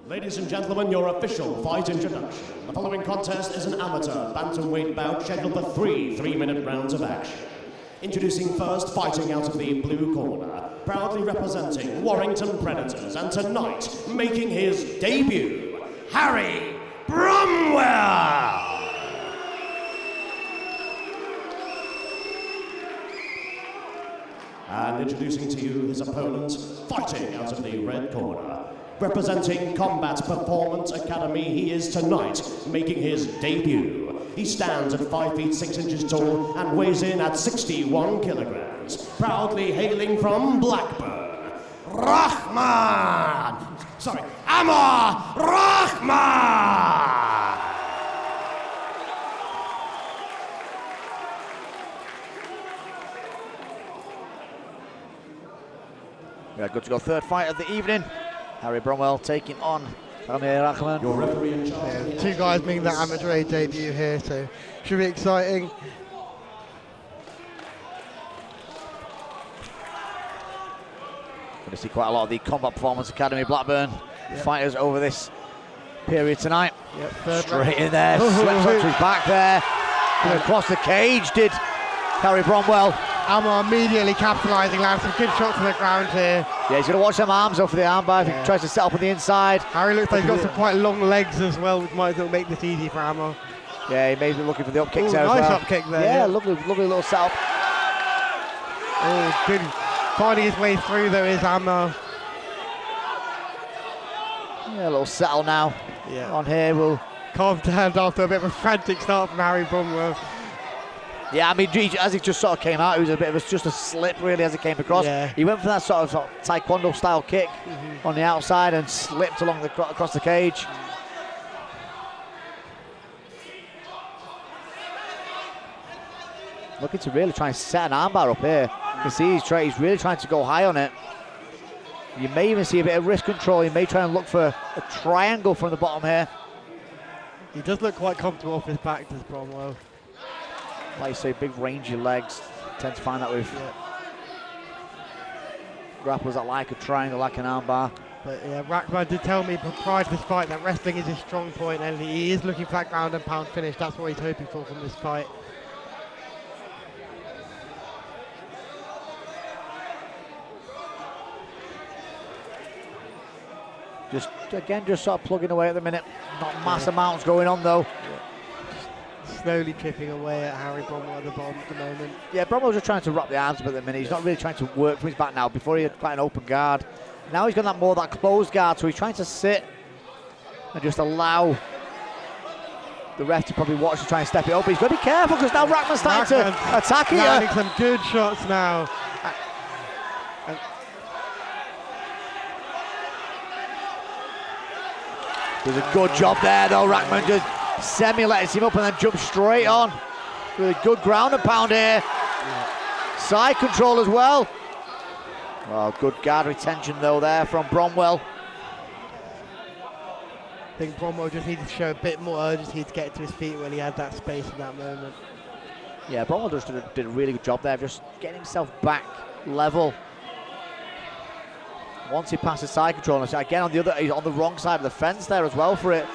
Ladies and gentlemen, your official fight introduction. The following contest is an amateur bantamweight bout scheduled for three 3-minute rounds of action. Introducing first, fighting out of the blue corner, proudly representing Warrington Predators, and tonight, making his debut, Harry Bromwell! And introducing to you his opponent, fighting out of the red corner, representing Combat Performance Academy, he is tonight making his debut. He stands at 5 feet 6 inches tall and weighs in at 61 kilograms. Proudly hailing from Blackburn, Ammar Rehman! We are good to go. Third fight of the evening. Harry Bromwell taking on Ammar Rehman. Your referee in charge. Two guys making their amateur debut here, so should be exciting. Going to see quite a lot of the Combat Performance Academy Blackburn fighters over this period tonight. Straight in there, slips onto his back there. Across the cage did Harry Bromwell. Ammar immediately capitalising, lands some good shots on the ground here. Yeah, he's going to watch them arms though for the armbar. He tries to set up on the inside. Harry looks like he's got some quite long legs as well, which might as well make this easy for Ammar. Yeah, he may be looking for the up kicks there nice as well. up kick there. Yeah, lovely little setup. Oh, good. Finding his way through though is Ammar. Yeah, a little settle now on here. We'll calm down after a bit of a frantic start from Harry Bromwell. Yeah, I mean, as he just sort of came out, it was a bit of just a slip really as it came across. Yeah. He went for that sort of taekwondo style kick on the outside and slipped along across the cage. Looking to really try and set an armbar up here. You can see he's really trying to go high on it. You may even see a bit of wrist control. He may try and look for a triangle from the bottom here. He does look quite comfortable off his back, does Bromwell. Like you say, big rangy legs. Tend to find that with grapplers that like a triangle, like an armbar. But yeah, Rehman did tell me prior to this fight that wrestling is his strong point, and he is looking for that ground and pound finish. That's what he's hoping for from this fight. Just sort of plugging away at the minute. Not mass amounts going on though. Slowly chipping away at Harry Bromwell at the bottom at the moment. Yeah, Bromwell's just trying to wrap the arms up at the minute. He's not really trying to work from his back now. Before he had quite an open guard. Now he's got that closed guard, so he's trying to sit and just allow the ref to probably watch to try and step it up. He's got to be careful because now Rehman's starting to attack here. Landing some good shots now. Does a good job there though. Rehman just semi-lets him up and then jumps straight on. With a good ground and pound here. Side control as well. Well, good guard retention though there from Bromwell. I think Bromwell just needed to show a bit more urgency to get to his feet when he had that space in that moment. Yeah, Bromwell just did a really good job there, just getting himself back level. Once he passes side control, and again he's on the wrong side of the fence there as well for it.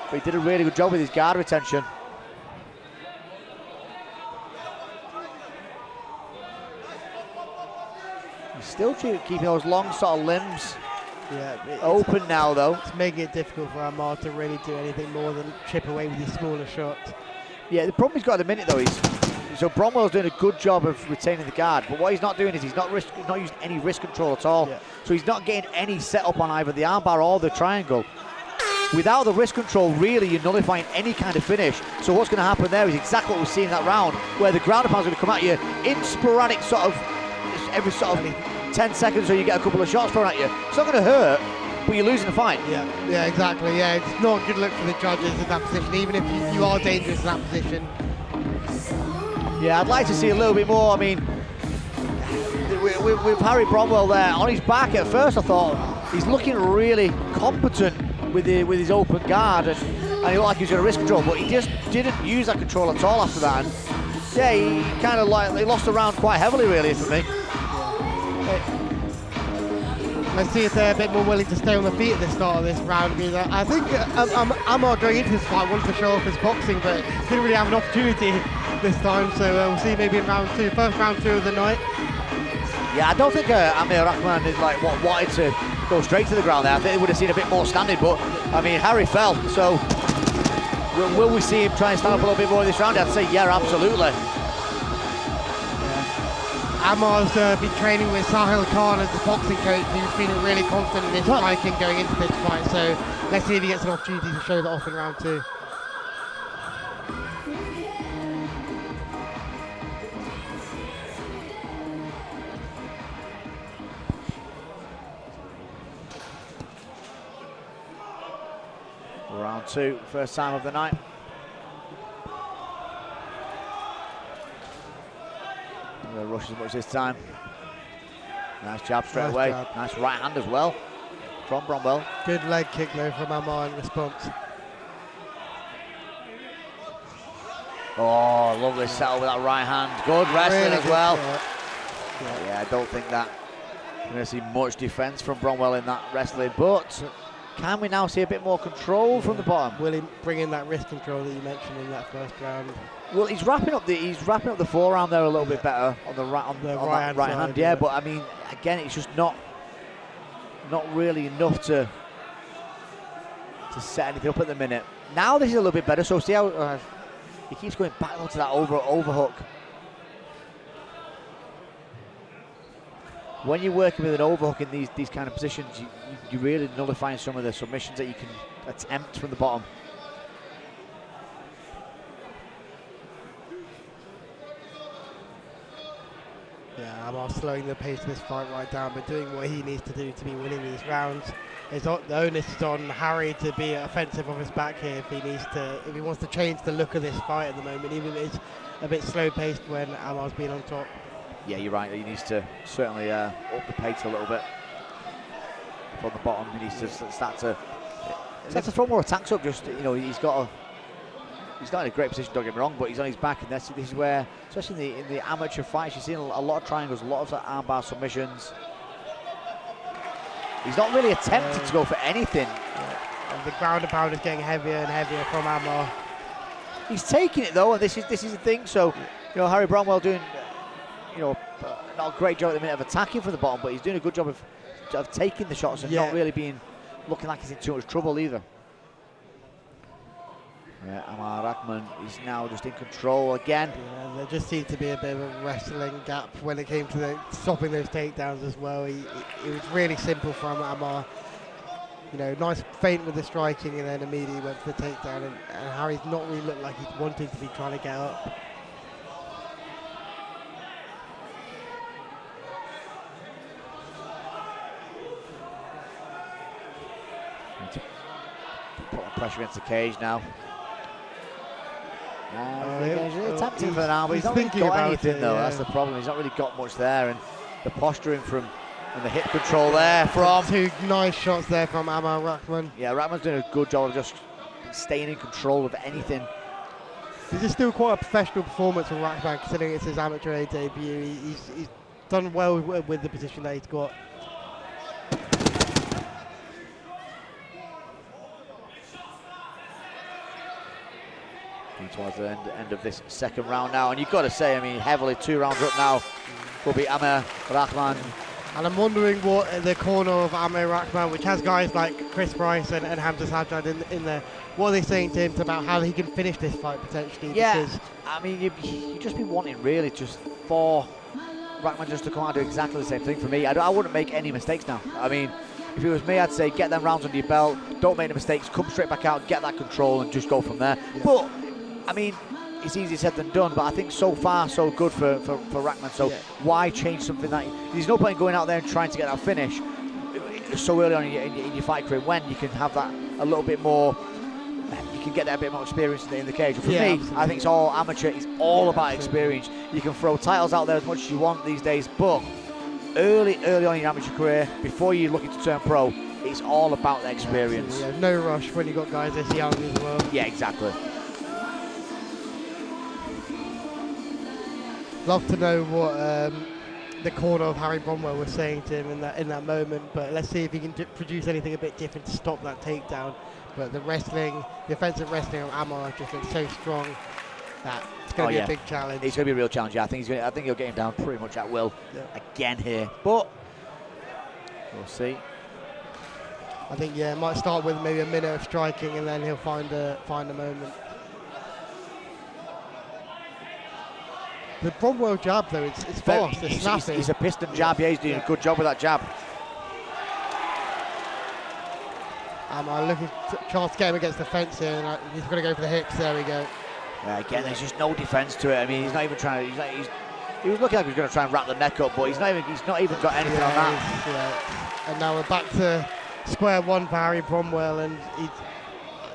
But he did a really good job with his guard retention. He's still keeping those long sort of limbs open now though. It's making it difficult for Ammar to really do anything more than chip away with his smaller shots. Yeah, the problem he's got at the minute though so Bromwell's doing a good job of retaining the guard, but what he's not doing is he's not using any wrist control at all. Yeah. So he's not getting any setup on either the armbar or the triangle. Without the wrist control, really, you're nullifying any kind of finish. So what's going to happen there is exactly what we've seen in that round, where the ground and pound's going to come at you in sporadic every 10 seconds, so you get a couple of shots thrown at you. It's not going to hurt, but you're losing the fight. Yeah, exactly. Yeah, it's not a good look for the judges in that position, even if you are dangerous in that position. Yeah, I'd like to see a little bit more. I mean, with Harry Bromwell there on his back at first, I thought he's looking really competent with his open guard, and he looked like he was going to risk control, but he just didn't use that control at all after that. And yeah, he kind of he lost the round quite heavily, really, for me. Let's see if they're a bit more willing to stay on the feet at the start of this round. Because I think Ammar going into this fight wanted to show off his boxing, but didn't really have an opportunity this time. So we'll see maybe in round two, first round two of the night. Yeah, I don't think Ammar Rehman is like wanted to go straight to the ground there. I think they would have seen a bit more standing, but I mean, Harry fell, so will we see him try and stand up a little bit more in this round? I'd say yeah, absolutely. Ammar's been training with Sahil Khan as the boxing coach. He's feeling really confident in his striking going into this fight, so let's see if he gets an opportunity to show that off in round two. Round two, first time of the night. Going to rush as much this time. Nice jab straight away. Nice right hand as well from Bromwell. Good leg kick though from Ammar in response. Oh, lovely settle with that right hand. Good wrestling really as well. Yeah, I don't think that we're going to see much defence from Bromwell in that wrestling, but can we now see a bit more control from the bottom? Will he bring in that wrist control that you mentioned in that first round? Well, he's wrapping up the forearm there a little bit better on the right hand. Yeah, but I mean, again, it's just not really enough to set anything up at the minute. Now this is a little bit better. So see how he keeps going back onto that overhook. When you're working with an overhook in these kind of positions, you really nullifying some of the submissions that you can attempt from the bottom. Yeah, Ammar slowing the pace of this fight right down, but doing what he needs to do to be winning these rounds. The onus is on Harry to be offensive off his back here if he wants to change the look of this fight at the moment, even if it's a bit slow paced when Ammar's been on top. Yeah, you're right. He needs to certainly up the pace a little bit from the bottom. He needs to start to throw more attacks up. Just he's not in a great position. Don't get me wrong, but he's on his back, and this is where, especially in the amateur fights, you're seeing a lot of triangles, a lot of armbar submissions. He's not really attempting to go for anything. Yeah. And the ground and pound is getting heavier and heavier from Ammar. He's taking it though, and this is the thing. So, Harry Bromwell doing, not a great job at the minute of attacking from the bottom, but he's doing a good job of taking the shots and not really looking like he's in too much trouble either. Ammar Rehman is now just in control again. Yeah, there just seemed to be a bit of a wrestling gap when it came to stopping those takedowns as well. It was really simple from Ammar. Nice feint with the striking, and then immediately went for the takedown. And Harry's not really looked like he's wanting to be trying to get up. Put pressure against the cage now. He's attempting for an arm, but he's not really got anything though. That's the problem. He's not really got much there, and the posturing and the hip control there from. Two nice shots there from Ammar Rehman. Yeah, Rehman's doing a good job of just staying in control of anything. This is still quite a professional performance from Rehman, considering it's his amateur debut. He's done well with the position that he's got. Towards the end of this second round now, and you've got to say, heavily 2 rounds up now will be Ammar Rehman. And I'm wondering what the corner of Ammar Rehman, which has guys like Chris Price and Hamza Sajjad in there, what are they saying to him about how he can finish this fight potentially? Yeah, you'd just be wanting really just for Rehman just to come out and do exactly the same thing for me. I wouldn't make any mistakes now. If it was me, I'd say get them rounds under your belt, don't make the mistakes, come straight back out, get that control and just go from there. Yeah. But it's easier said than done, but I think so far so good for Rehman. So why change something that there's no point in going out there and trying to get that finish so early on in your fight career when you can have that a little bit more. You can get that a bit more experience in the cage. For me, absolutely. I think it's all amateur. It's all about experience. You can throw titles out there as much as you want these days, but early on in your amateur career, before you're looking to turn pro, it's all about the experience. Yeah, no rush when you got guys this young as well. Yeah, exactly. Love to know what the corner of Harry Bromwell was saying to him in that moment. But let's see if he can produce anything a bit different to stop that takedown. But the offensive wrestling of Ammar just looks so strong that it's going to be a big challenge. It's going to be a real challenge. Yeah, I think he'll get him down pretty much at will again here. But we'll see. I think it might start with maybe a minute of striking, and then he'll find a moment. The Bromwell jab, though, it's fast, it's snappy. He's a piston jab, he's doing a good job with that jab. Ammar looking chance to get him against the fence here, and he's going to go for the hips. There we go. Yeah, again, there's just no defence to it. I mean, he's not even trying to. He was looking like he was going to try and wrap the neck up, but he's not even got anything on that. And now we're back to square one for Harry Bromwell, and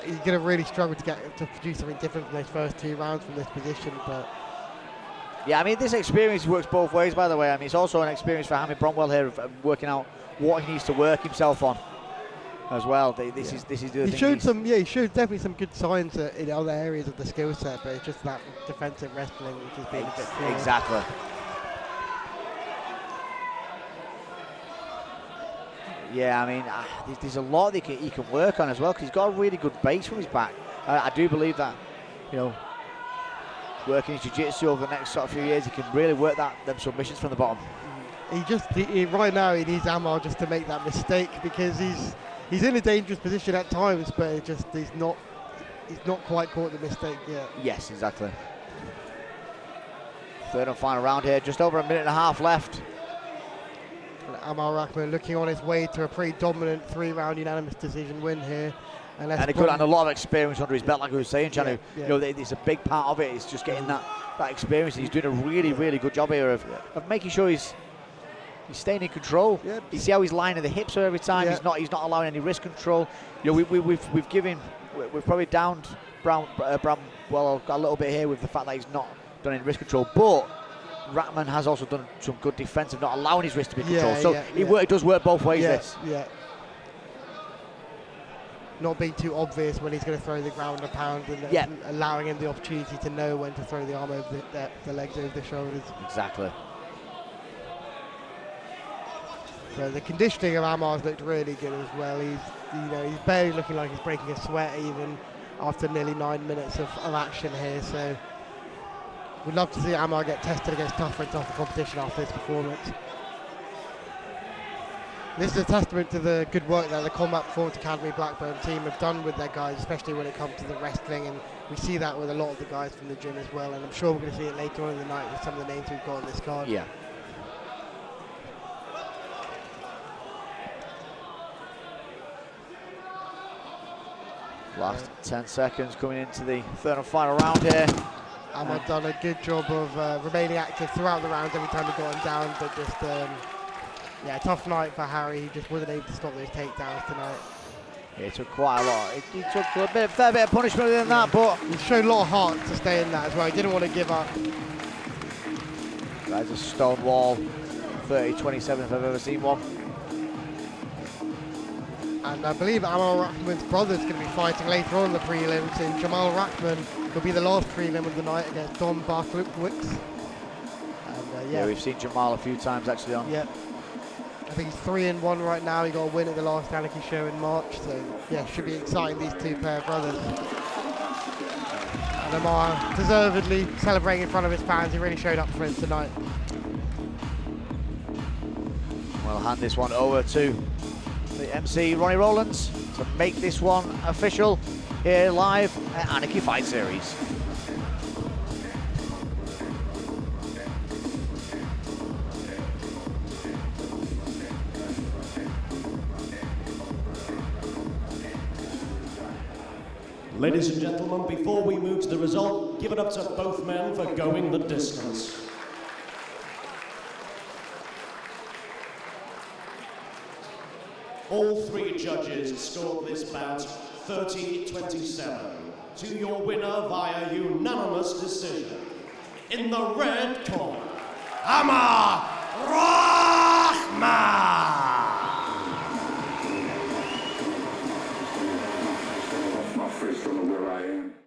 he's going to really struggle to produce something different from those first 2 rounds from this position. But yeah, I mean, this experience works both ways, by the way. I mean, it's also an experience for Harry Bromwell here of working out what he needs to work himself on as well. This is the thing. He showed definitely some good signs in other areas of the skill set, but it's just that defensive wrestling which is being a bit flawed. Exactly. Yeah, I mean, there's a lot that he can work on as well, because he's got a really good base from his back. I do believe that, working his jiu-jitsu over the next sort of few years, he can really work them submissions from the bottom. Right now he needs Ammar just to make that mistake, because he's in a dangerous position at times, but he's not quite caught the mistake yet. Yes, exactly. Third and final round here, just over a minute and a half left. Ammar Rehman looking on his way to a pretty dominant 3-round unanimous decision win here. And a lot of experience under his belt, like we were saying, Chanu. It's a big part of it. It's just getting that experience. He's doing a really, really good job here of making sure he's staying in control. Yep. You see how he's lining the hips every time. Yep. He's not allowing any wrist control. We've probably downed Bromwell a little bit here with the fact that he's not done any wrist control, but Rehman has also done some good defense of not allowing his wrist to be controlled. So it does work both ways. Not being too obvious when he's going to throw the ground and pound, and allowing him the opportunity to know when to throw the arm over the legs over the shoulders. Exactly. So the conditioning of Ammar's looked really good as well. He's barely looking like he's breaking a sweat even after nearly 9 minutes of action here. So we'd love to see Ammar get tested against tougher and tougher competition after this performance. This is a testament to the good work that the Combat Performance Academy Blackburn team have done with their guys, especially when it comes to the wrestling, and we see that with a lot of the guys from the gym as well, and I'm sure we're going to see it later on in the night with some of the names we've got on this card. Yeah. Last 10 seconds coming into the third and final round here. Ammar done a good job of remaining active throughout the rounds every time he got him down, but just tough night for Harry. He just wasn't able to stop those takedowns tonight. Yeah, it took quite a lot. He took a fair bit of punishment in that, but he showed a lot of heart to stay in that as well. He didn't want to give up. There's a stone wall, 30-27 if I've ever seen one. And I believe Ammar Rehman's brother is going to be fighting later on in the prelims, and Jamal Rehman will be the last prelim of the night against Don Barkowicz. And we've seen Jamal a few times actually on. Yeah. I think he's 3-1 right now. He got a win at the last Anarchy show in March, so should be exciting, these two pair of brothers. And Ammar deservedly celebrating in front of his fans. He really showed up for it tonight. We'll hand this one over to the MC Ronnie Rowlands to make this one official here live at Anarchy Fight Series. Ladies and gentlemen, before we move to the result, give it up to both men for going the distance. All 3 judges scored this bout 30-27 to your winner via unanimous decision. In the red corner, Ammar Rehman.